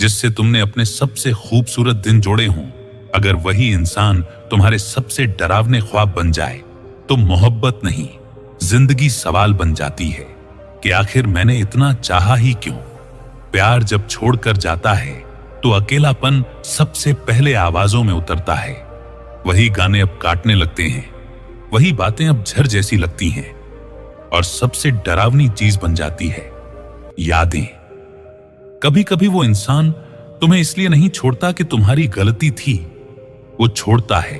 जिससे तुमने अपने सबसे खूबसूरत दिन जोड़े हों, अगर वही इंसान तुम्हारे सबसे डरावने ख्वाब बन जाए तो मोहब्बत नहीं, जिंदगी सवाल बन जाती है कि आखिर मैंने इतना चाहा ही क्यों। प्यार जब छोड़कर जाता है तो अकेलापन सबसे पहले आवाजों में उतरता है। वही गाने अब काटने लगते हैं, वही बातें अब झर जैसी लगती हैं, और सबसे डरावनी चीज बन जाती है यादें। कभी कभी वो इंसान तुम्हें इसलिए नहीं छोड़ता कि तुम्हारी गलती थी, वो छोड़ता है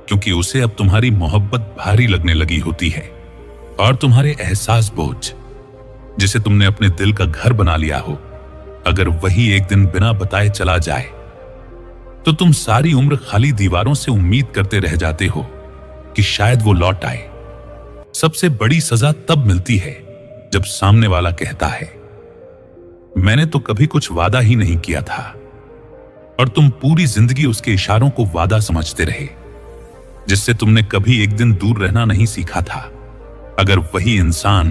क्योंकि उसे अब तुम्हारी मोहब्बत भारी लगने लगी होती है, और तुम्हारे एहसास बोझ, जिसे तुमने अपने दिल का घर बना लिया हो, अगर वही एक दिन बिना बताए चला जाए तो तुम सारी उम्र खाली दीवारों से उम्मीद करते रह जाते हो कि शायद वो लौट आए। सबसे बड़ी सजा तब मिलती है जब सामने वाला कहता है, मैंने तो कभी कुछ वादा ही नहीं किया था, और तुम पूरी जिंदगी उसके इशारों को वादा समझते रहे, जिससे तुमने कभी एक दिन दूर रहना नहीं सीखा था। अगर वही इंसान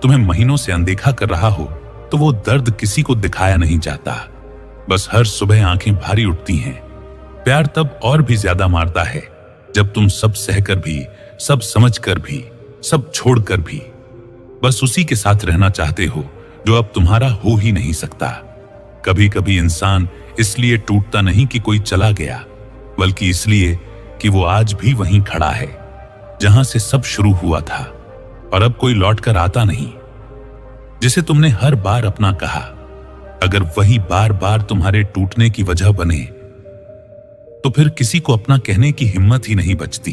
तुम्हें महीनों से अनदेखा कर रहा हो तो वो दर्द किसी को दिखाया नहीं जाता, बस हर सुबह आंखें भारी उठती हैं। प्यार तब और भी ज्यादा मारता है जब तुम सब सहकर भी, सब समझकर भी, सब छोड़कर भी बस उसी के साथ रहना चाहते हो जो अब तुम्हारा हो ही नहीं सकता। कभी कभी इंसान इसलिए टूटता नहीं कि कोई चला गया, बल्कि इसलिए कि वो आज भी वहीं खड़ा है जहां से सब शुरू हुआ था, और अब कोई लौट कर आता नहीं। जिसे तुमने हर बार अपना कहा, अगर वही बार बार तुम्हारे टूटने की वजह बने तो फिर किसी को अपना कहने की हिम्मत ही नहीं बचती।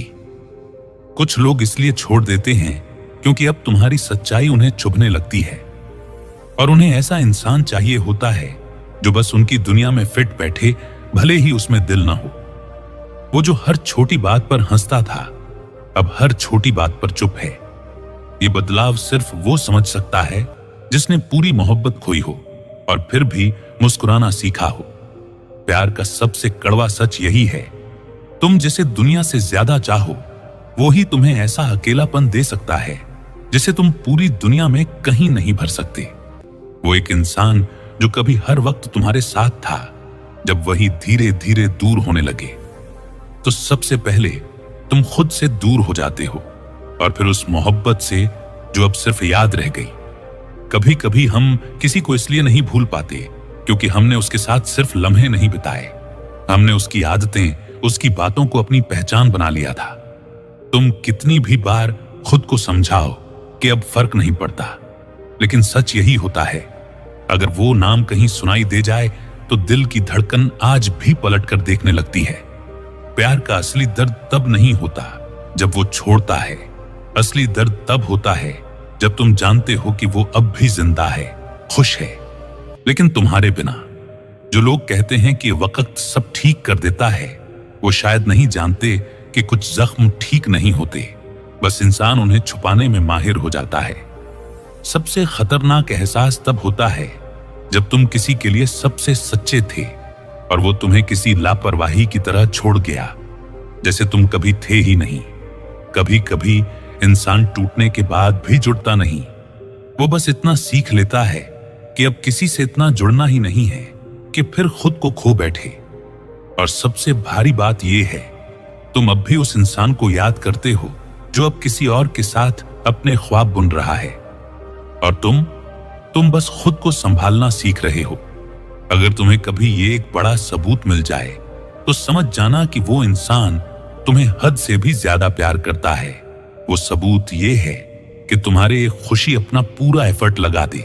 कुछ लोग इसलिए छोड़ देते हैं क्योंकि अब तुम्हारी सच्चाई उन्हें चुभने लगती है, और उन्हें ऐसा इंसान चाहिए होता है जो बस उनकी दुनिया में फिट बैठे, भले ही उसमें दिल ना हो। वो जो हर छोटी बात पर हंसता था, अब हर छोटी बात पर चुप है। ये बदलाव सिर्फ वो समझ सकता है जिसने पूरी मोहब्बत खोई हो और फिर भी मुस्कुराना सीखा हो। प्यार का सबसे कड़वा सच यही है, तुम जिसे दुनिया से ज्यादा चाहो वो ही तुम्हें ऐसा अकेलापन दे सकता है जिसे तुम पूरी दुनिया में कहीं नहीं भर सकते। वो एक इंसान जो कभी हर वक्त तुम्हारे साथ था, जब वही धीरे धीरे दूर होने लगे तो सबसे पहले तुम खुद से दूर हो जाते हो, और फिर उस मोहब्बत से जो अब सिर्फ याद रह गई। कभी कभी हम किसी को इसलिए नहीं भूल पाते क्योंकि हमने उसके साथ सिर्फ लम्हे नहीं बिताए, हमने उसकी आदतें, उसकी बातों को अपनी पहचान बना लिया था। तुम कितनी भी बार खुद को समझाओ कि अब फर्क नहीं पड़ता, लेकिन सच यही होता है, अगर वो नाम कहीं सुनाई दे जाए तो दिल की धड़कन आज भी पलट कर देखने लगती है। प्यार का असली दर्द तब नहीं होता जब वो छोड़ता है, असली दर्द तब होता है जब तुम जानते हो कि वो अब भी जिंदा है, खुश है, लेकिन तुम्हारे बिना। जो लोग कहते हैं कि वक्त सब ठीक कर देता है, वो शायद नहीं जानते कि कुछ जख्म ठीक नहीं होते, बस इंसान उन्हें छुपाने में माहिर हो जाता है। सबसे खतरनाक एहसास तब होता है जब तुम किसी के लिए सबसे सच्चे थे और वो तुम्हें किसी लापरवाही की तरह छोड़ गया, जैसे तुम कभी थे ही नहीं। कभी कभी इंसान टूटने के बाद भी जुड़ता नहीं, वो बस इतना सीख लेता है कि अब किसी से इतना जुड़ना ही नहीं है कि फिर खुद को खो बैठे। और सबसे भारी बात यह है, तुम अब भी उस इंसान को याद करते हो जो अब किसी और के साथ अपने ख्वाब बुन रहा है, और तुम बस खुद को संभालना सीख रहे हो। अगर तुम्हें कभी ये एक बड़ा सबूत मिल जाए तो समझ जाना कि वो इंसान तुम्हें हद से भी ज्यादा प्यार करता है। वो सबूत ये है कि तुम्हारे खुशी अपना पूरा एफर्ट लगा दे,